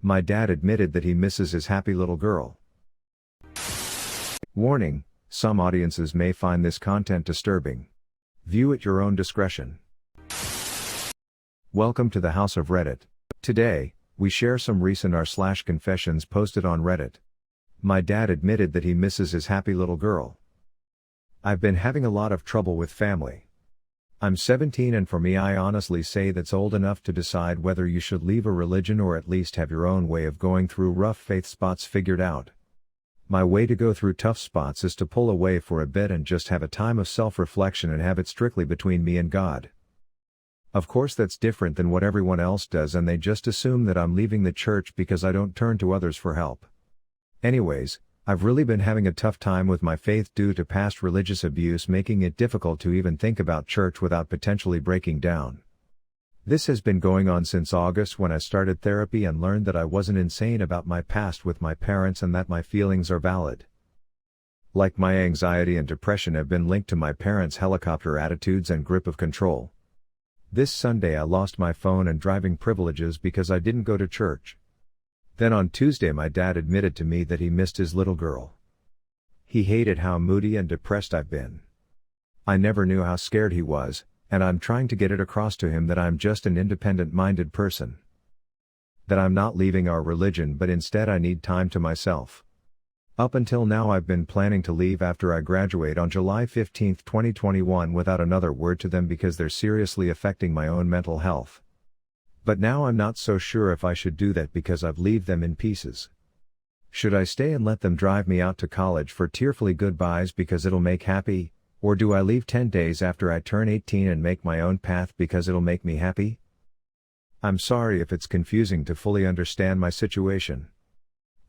My dad admitted that he misses his happy little girl. Warning, some audiences may find this content disturbing. View at your own discretion. Welcome to the House of Reddit. Today, we share some recent r/confessions posted on Reddit. My dad admitted that he misses his happy little girl. I've been having a lot of trouble with family. I'm 17 and for me I honestly say that's old enough to decide whether you should leave a religion or at least have your own way of going through rough faith spots figured out. My way to go through tough spots is to pull away for a bit and just have a time of self-reflection and have it strictly between me and God. Of course that's different than what everyone else does and they just assume that I'm leaving the church because I don't turn to others for help. Anyways, I've really been having a tough time with my faith due to past religious abuse making it difficult to even think about church without potentially breaking down. This has been going on since August when I started therapy and learned that I wasn't insane about my past with my parents and that my feelings are valid. Like my anxiety and depression have been linked to my parents' helicopter attitudes and grip of control. This Sunday I lost my phone and driving privileges because I didn't go to church. Then on Tuesday my dad admitted to me that he missed his little girl. He hated how moody and depressed I've been. I never knew how scared he was, and I'm trying to get it across to him that I'm just an independent-minded person. That I'm not leaving our religion but instead I need time to myself. Up until now I've been planning to leave after I graduate on July 15, 2021 without another word to them because they're seriously affecting my own mental health. But now I'm not so sure if I should do that because I've leave them in pieces. Should I stay and let them drive me out to college for tearfully goodbyes because it'll make happy, or do I leave 10 days after I turn 18 and make my own path because it'll make me happy? I'm sorry if it's confusing to fully understand my situation.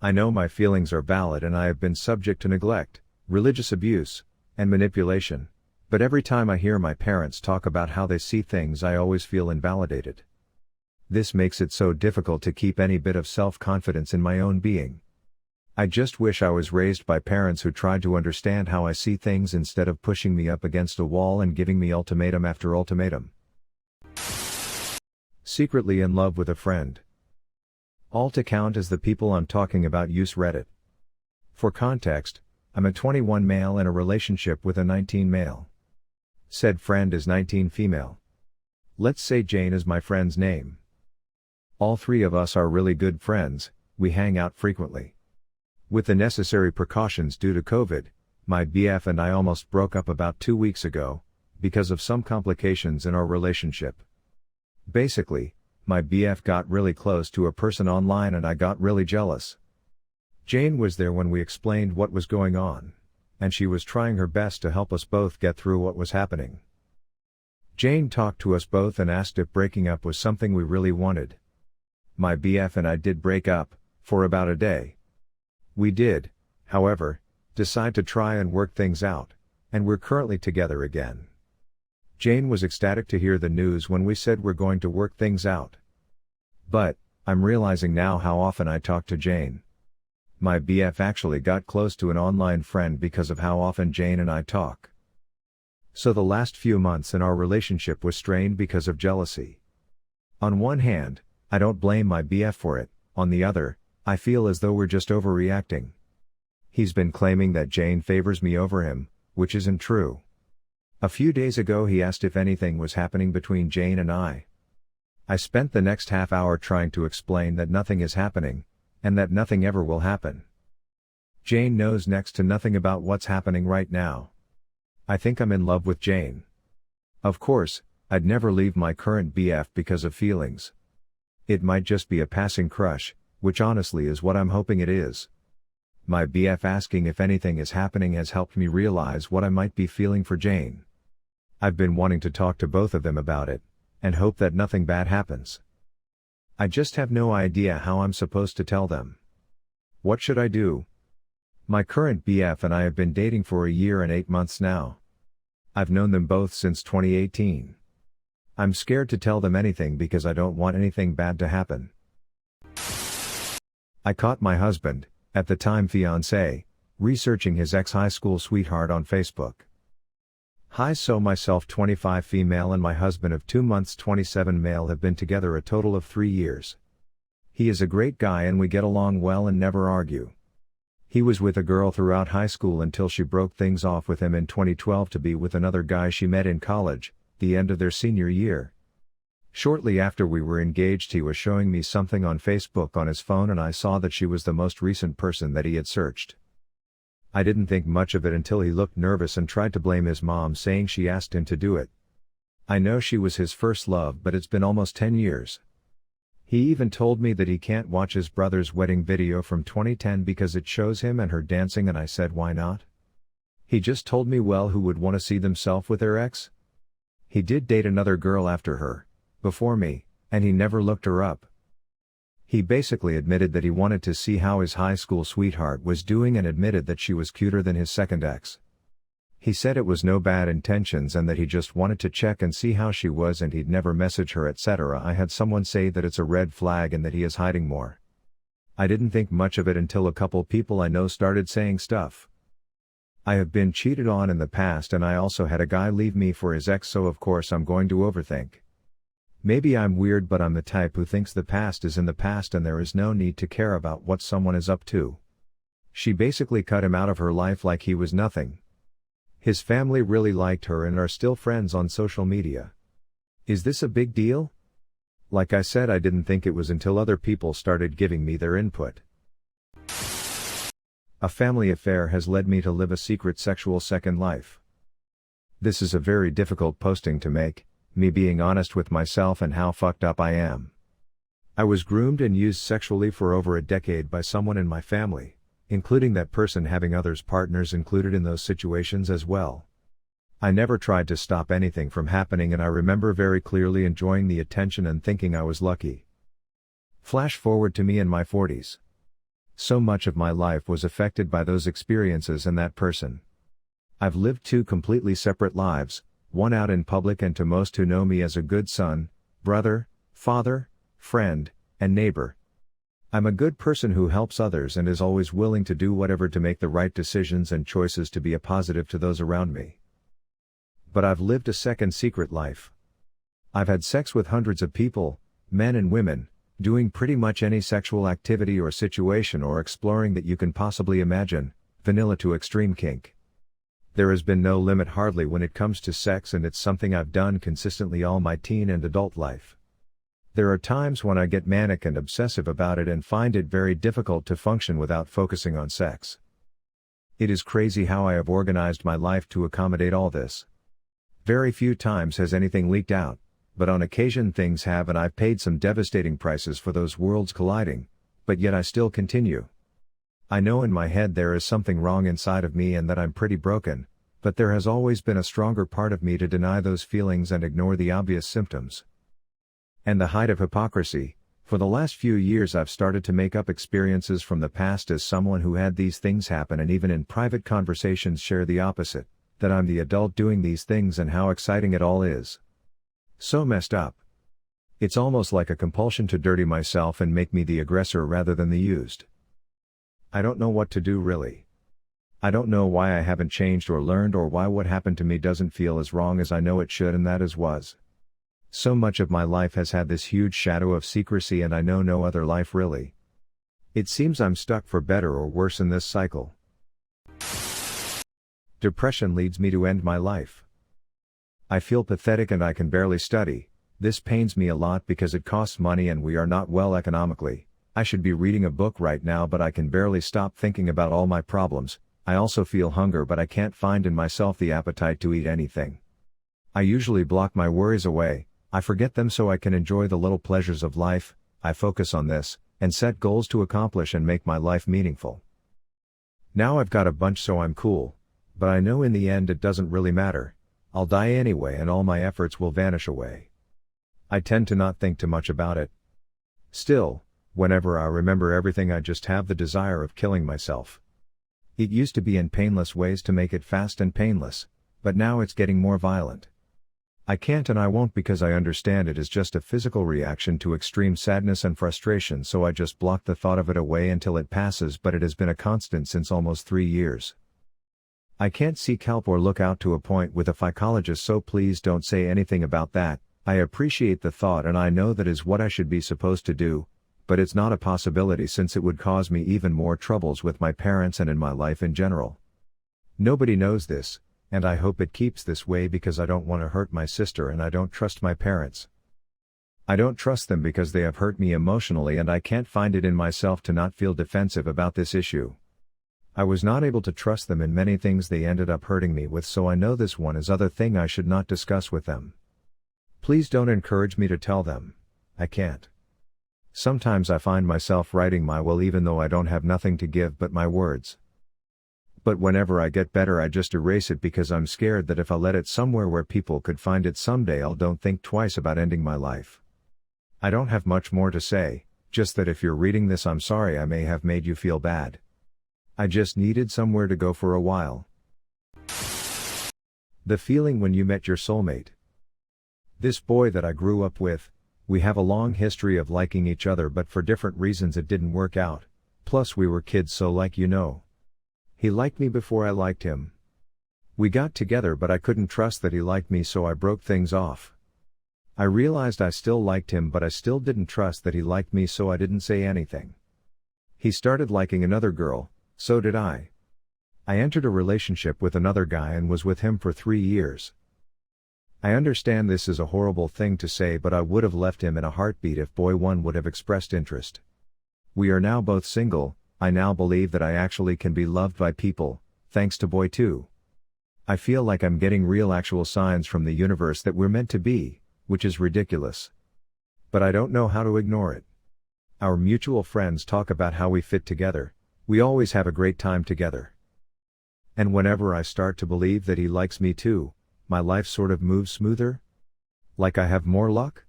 I know my feelings are valid and I have been subject to neglect, religious abuse, and manipulation, but every time I hear my parents talk about how they see things I always feel invalidated. This makes it so difficult to keep any bit of self-confidence in my own being. I just wish I was raised by parents who tried to understand how I see things instead of pushing me up against a wall and giving me ultimatum after ultimatum. Secretly in love with a friend. All to count as the people I'm talking about use Reddit. For context, I'm a 21 male in a relationship with a 19 male. Said friend is 19 female. Let's say Jane is my friend's name. All three of us are really good friends, we hang out frequently. With the necessary precautions due to COVID, my BF and I almost broke up about 2 weeks ago, because of some complications in our relationship. Basically, my BF got really close to a person online and I got really jealous. Jane was there when we explained what was going on, and she was trying her best to help us both get through what was happening. Jane talked to us both and asked if breaking up was something we really wanted. My BF and I did break up, for about a day. We did, however, decide to try and work things out, and we're currently together again. Jane was ecstatic to hear the news when we said we're going to work things out. But, I'm realizing now how often I talk to Jane. My BF actually got close to an online friend because of how often Jane and I talk. So the last few months in our relationship was strained because of jealousy. On one hand, I don't blame my BF for it, on the other, I feel as though we're just overreacting. He's been claiming that Jane favors me over him, which isn't true. A few days ago he asked if anything was happening between Jane and I. I spent the next half hour trying to explain that nothing is happening, and that nothing ever will happen. Jane knows next to nothing about what's happening right now. I think I'm in love with Jane. Of course, I'd never leave my current BF because of feelings. It might just be a passing crush, which honestly is what I'm hoping it is. My BF asking if anything is happening has helped me realize what I might be feeling for Jane. I've been wanting to talk to both of them about it, and hope that nothing bad happens. I just have no idea how I'm supposed to tell them. What should I do? My current BF and I have been dating for a year and 8 months now. I've known them both since 2018. I'm scared to tell them anything because I don't want anything bad to happen. I caught my husband, at the time fiancé, researching his ex-high school sweetheart on Facebook. Hi, so myself 25 female and my husband of 2 months 27 male have been together a total of 3 years. He is a great guy and we get along well and never argue. He was with a girl throughout high school until she broke things off with him in 2012 to be with another guy she met in college, the end of their senior year. Shortly after we were engaged, he was showing me something on Facebook on his phone and I saw that she was the most recent person that he had searched. I didn't think much of it until he looked nervous and tried to blame his mom, saying she asked him to do it. I know she was his first love, but it's been almost 10 years. He even told me that he can't watch his brother's wedding video from 2010 because it shows him and her dancing, and I said why not? He just told me, well, who would want to see themselves with their ex? He did date another girl after her, before me, and he never looked her up. He basically admitted that he wanted to see how his high school sweetheart was doing and admitted that she was cuter than his second ex. He said it was no bad intentions and that he just wanted to check and see how she was and he'd never message her, etc. I had someone say that it's a red flag and that he is hiding more. I didn't think much of it until a couple people I know started saying stuff. I have been cheated on in the past and I also had a guy leave me for his ex, so of course I'm going to overthink. Maybe I'm weird, but I'm the type who thinks the past is in the past and there is no need to care about what someone is up to. She basically cut him out of her life like he was nothing. His family really liked her and are still friends on social media. Is this a big deal? Like I said, I didn't think it was until other people started giving me their input. A family affair has led me to live a secret sexual second life. This is a very difficult posting to make, me being honest with myself and how fucked up I am. I was groomed and used sexually for over a decade by someone in my family, including that person having others partners included in those situations as well. I never tried to stop anything from happening and I remember very clearly enjoying the attention and thinking I was lucky. Flash forward to me in my 40s. So much of my life was affected by those experiences and that person. I've lived two completely separate lives, one out in public and to most who know me as a good son, brother, father, friend, and neighbor. I'm a good person who helps others and is always willing to do whatever to make the right decisions and choices to be a positive to those around me. But I've lived a second secret life. I've had sex with hundreds of people, men and women, doing pretty much any sexual activity or situation or exploring that you can possibly imagine, vanilla to extreme kink. There has been no limit hardly when it comes to sex, and it's something I've done consistently all my teen and adult life. There are times when I get manic and obsessive about it and find it very difficult to function without focusing on sex. It is crazy how I have organized my life to accommodate all this. Very few times has anything leaked out, but on occasion things have, and I've paid some devastating prices for those worlds colliding, but yet I still continue. I know in my head there is something wrong inside of me and that I'm pretty broken, but there has always been a stronger part of me to deny those feelings and ignore the obvious symptoms. And the height of hypocrisy, for the last few years I've started to make up experiences from the past as someone who had these things happen, and even in private conversations share the opposite, that I'm the adult doing these things and how exciting it all is. So messed up. It's almost like a compulsion to dirty myself and make me the aggressor rather than the used. I don't know what to do really. I don't know why I haven't changed or learned, or why what happened to me doesn't feel as wrong as I know it should, and that is was. So much of my life has had this huge shadow of secrecy and I know no other life really. It seems I'm stuck for better or worse in this cycle. Depression leads me to end my life. I feel pathetic and I can barely study. This pains me a lot because it costs money and we are not well economically. I should be reading a book right now, but I can barely stop thinking about all my problems. I also feel hunger, but I can't find in myself the appetite to eat anything. I usually block my worries away. I forget them so I can enjoy the little pleasures of life. I focus on this, and set goals to accomplish and make my life meaningful. Now I've got a bunch so I'm cool, but I know in the end it doesn't really matter. I'll die anyway and all my efforts will vanish away. I tend to not think too much about it. Still, whenever I remember everything I just have the desire of killing myself. It used to be in painless ways to make it fast and painless, but now it's getting more violent. I can't and I won't because I understand it is just a physical reaction to extreme sadness and frustration, so I just block the thought of it away until it passes, but it has been a constant since almost 3 years. I can't seek help or look out to a point with a psychologist, so please don't say anything about that. I appreciate the thought and I know that is what I should be supposed to do, but it's not a possibility since it would cause me even more troubles with my parents and in my life in general. Nobody knows this, and I hope it keeps this way because I don't want to hurt my sister and I don't trust my parents. I don't trust them because they have hurt me emotionally and I can't find it in myself to not feel defensive about this issue. I was not able to trust them in many things they ended up hurting me with, so I know this one is other thing I should not discuss with them. Please don't encourage me to tell them. I can't. Sometimes I find myself writing my will even though I don't have nothing to give but my words. But whenever I get better I just erase it because I'm scared that if I let it somewhere where people could find it someday I'll don't think twice about ending my life. I don't have much more to say, just that if you're reading this I'm sorry I may have made you feel bad. I just needed somewhere to go for a while. The feeling when you met your soulmate. This boy that I grew up with, we have a long history of liking each other but for different reasons it didn't work out, plus we were kids so like you know. He liked me before I liked him. We got together but I couldn't trust that he liked me so I broke things off. I realized I still liked him but I still didn't trust that he liked me so I didn't say anything. He started liking another girl, so did I. I entered a relationship with another guy and was with him for 3 years. I understand this is a horrible thing to say but I would have left him in a heartbeat if boy one would have expressed interest. We are now both single. I now believe that I actually can be loved by people, thanks to boy 2. I feel like I'm getting real actual signs from the universe that we're meant to be, which is ridiculous. But I don't know how to ignore it. Our mutual friends talk about how we fit together, we always have a great time together. And whenever I start to believe that he likes me too, my life sort of moves smoother? Like I have more luck?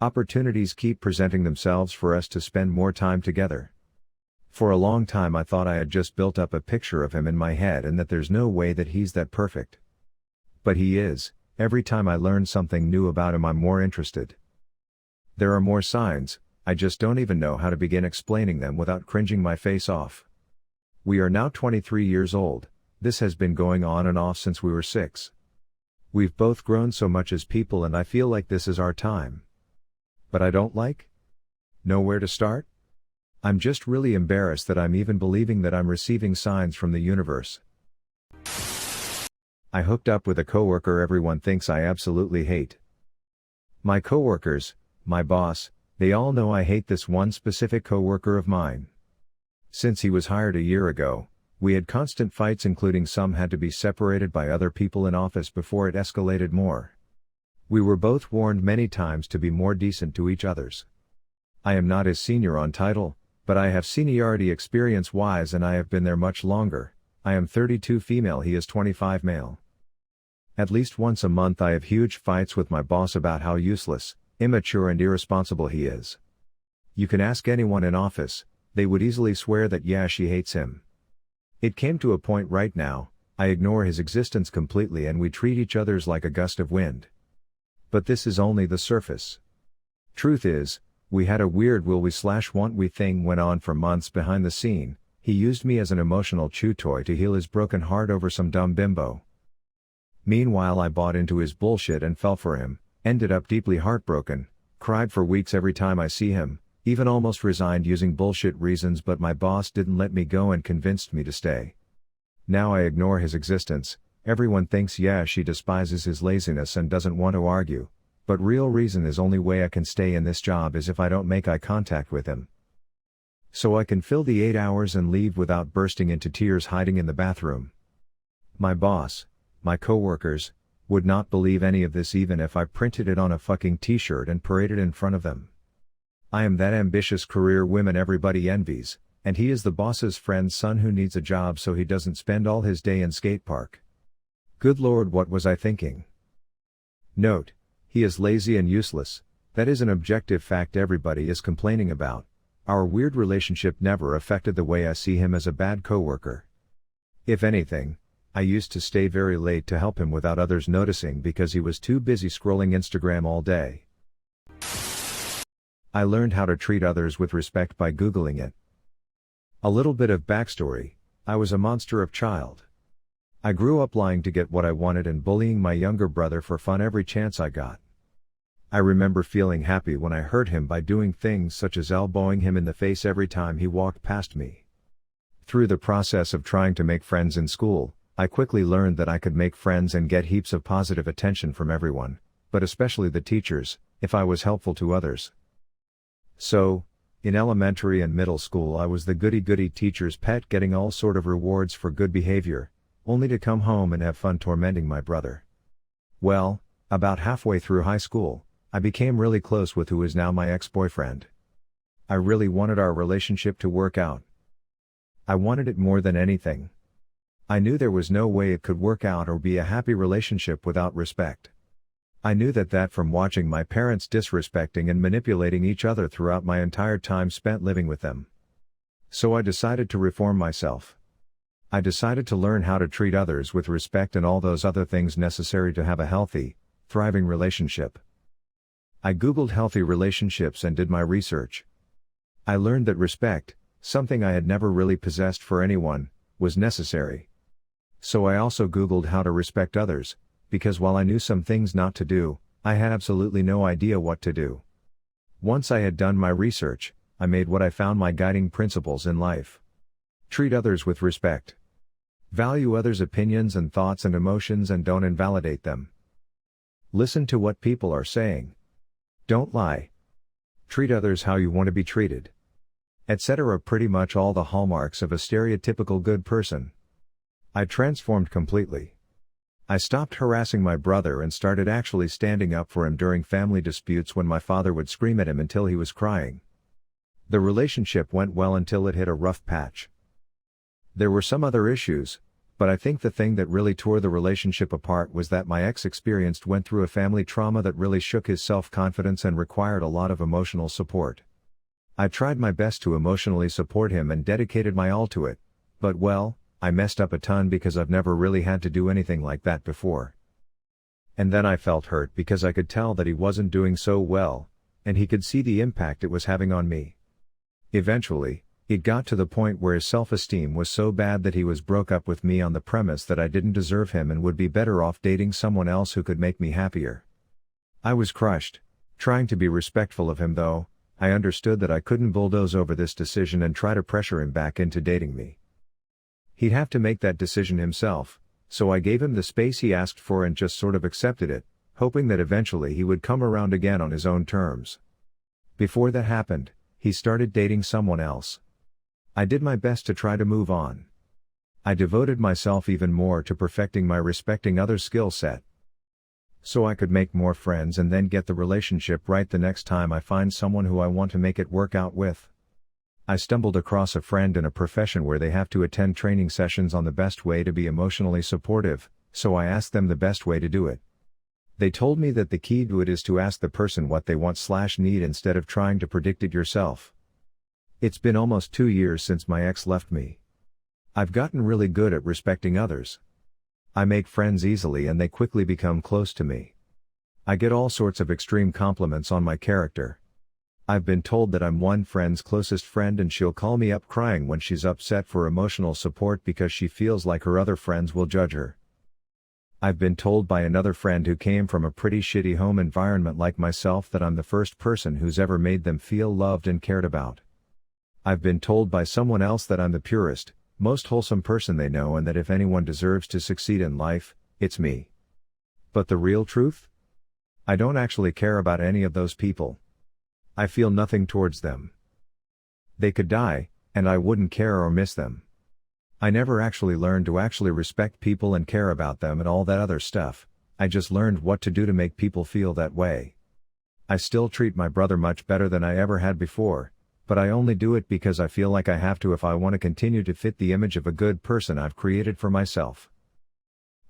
Opportunities keep presenting themselves for us to spend more time together. For a long time I thought I had just built up a picture of him in my head and that there's no way that he's that perfect. But he is. Every time I learn something new about him I'm more interested. There are more signs, I just don't even know how to begin explaining them without cringing my face off. We are now 23 years old, this has been going on and off since we were 6. We've both grown so much as people and I feel like this is our time. But I don't know where to start? I'm just really embarrassed that I'm even believing that I'm receiving signs from the universe. I hooked up with a coworker everyone thinks I absolutely hate. My coworkers, my boss, they all know I hate this one specific coworker of mine. Since he was hired a year ago, we had constant fights including some had to be separated by other people in office before it escalated more. We were both warned many times to be more decent to each others. I am not his senior on title, but I have seniority experience-wise and I have been there much longer. I am 32 female, he is 25 male. At least once a month I have huge fights with my boss about how useless, immature and irresponsible he is. You can ask anyone in office, they would easily swear that yeah she hates him. It came to a point right now, I ignore his existence completely and we treat each other's like a gust of wind. But this is only the surface. Truth is, we had a weird will we/want we thing went on for months behind the scene. He used me as an emotional chew toy to heal his broken heart over some dumb bimbo. Meanwhile I bought into his bullshit and fell for him, ended up deeply heartbroken, cried for weeks every time I see him, even almost resigned using bullshit reasons but my boss didn't let me go and convinced me to stay. Now I ignore his existence, everyone thinks yeah she despises his laziness and doesn't want to argue, but real reason is only way I can stay in this job is if I don't make eye contact with him. So I can fill the 8 hours and leave without bursting into tears hiding in the bathroom. My boss, my coworkers, would not believe any of this even if I printed it on a fucking t-shirt and paraded in front of them. I am that ambitious career woman everybody envies, and he is the boss's friend's son who needs a job so he doesn't spend all his day in skate park. Good lord, what was I thinking? Note, he is lazy and useless, that is an objective fact everybody is complaining about. Our weird relationship never affected the way I see him as a bad coworker. If anything, I used to stay very late to help him without others noticing because he was too busy scrolling Instagram all day. I learned how to treat others with respect by Googling it. A little bit of backstory, I was a monster of child. I grew up lying to get what I wanted and bullying my younger brother for fun every chance I got. I remember feeling happy when I hurt him by doing things such as elbowing him in the face every time he walked past me. Through the process of trying to make friends in school, I quickly learned that I could make friends and get heaps of positive attention from everyone, but especially the teachers, if I was helpful to others. So, in elementary and middle school I was the goody-goody teacher's pet, getting all sort of rewards for good behavior, only to come home and have fun tormenting my brother. Well, about halfway through high school, I became really close with who is now my ex-boyfriend. I really wanted our relationship to work out. I wanted it more than anything. I knew there was no way it could work out or be a happy relationship without respect. I knew that from watching my parents disrespecting and manipulating each other throughout my entire time spent living with them. So I decided to reform myself. I decided to learn how to treat others with respect and all those other things necessary to have a healthy, thriving relationship. I Googled healthy relationships and did my research. I learned that respect, something I had never really possessed for anyone, was necessary. So I also Googled how to respect others, because while I knew some things not to do, I had absolutely no idea what to do. Once I had done my research, I made what I found my guiding principles in life. Treat others with respect. Value others' opinions and thoughts and emotions and don't invalidate them. Listen to what people are saying. Don't lie. Treat others how you want to be treated. Etc. Pretty much all the hallmarks of a stereotypical good person. I transformed completely. I stopped harassing my brother and started actually standing up for him during family disputes when my father would scream at him until he was crying. The relationship went well until it hit a rough patch. There were some other issues, but I think the thing that really tore the relationship apart was that my ex went through a family trauma that really shook his self-confidence and required a lot of emotional support. I tried my best to emotionally support him and dedicated my all to it, but well, I messed up a ton because I've never really had to do anything like that before. And then I felt hurt because I could tell that he wasn't doing so well, and he could see the impact it was having on me. Eventually, it got to the point where his self-esteem was so bad that he broke up with me on the premise that I didn't deserve him and would be better off dating someone else who could make me happier. I was crushed. Trying to be respectful of him though, I understood that I couldn't bulldoze over this decision and try to pressure him back into dating me. He'd have to make that decision himself, so I gave him the space he asked for and just sort of accepted it, hoping that eventually he would come around again on his own terms. Before that happened, he started dating someone else. I did my best to try to move on. I devoted myself even more to perfecting my respecting others skill set, so I could make more friends and then get the relationship right the next time I find someone who I want to make it work out with. I stumbled across a friend in a profession where they have to attend training sessions on the best way to be emotionally supportive, so I asked them the best way to do it. They told me that the key to it is to ask the person what they want/need instead of trying to predict it yourself. It's been almost 2 years since my ex left me. I've gotten really good at respecting others. I make friends easily and they quickly become close to me. I get all sorts of extreme compliments on my character. I've been told that I'm one friend's closest friend and she'll call me up crying when she's upset for emotional support because she feels like her other friends will judge her. I've been told by another friend who came from a pretty shitty home environment like myself that I'm the first person who's ever made them feel loved and cared about. I've been told by someone else that I'm the purest, most wholesome person they know and that if anyone deserves to succeed in life, it's me. But the real truth? I don't actually care about any of those people. I feel nothing towards them. They could die, and I wouldn't care or miss them. I never actually learned to actually respect people and care about them and all that other stuff. I just learned what to do to make people feel that way. I still treat my brother much better than I ever had before, but I only do it because I feel like I have to if I want to continue to fit the image of a good person I've created for myself.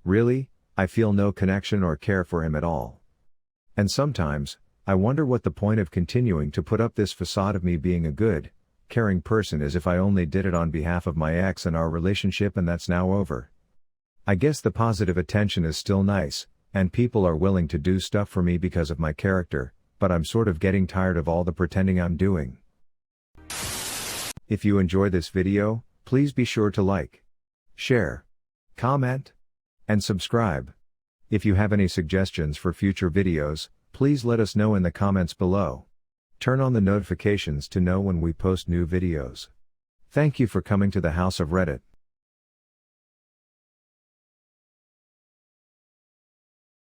Really, I feel no connection or care for him at all. And sometimes, I wonder what the point of continuing to put up this facade of me being a good, caring person is if I only did it on behalf of my ex and our relationship and that's now over. I guess the positive attention is still nice, and people are willing to do stuff for me because of my character, but I'm sort of getting tired of all the pretending I'm doing. If you enjoy this video, please be sure to like, share, comment, and subscribe. If you have any suggestions for future videos, Please let us know in the comments below. Turn on the notifications to know when we post new videos. Thank you for coming to the House of Reddit.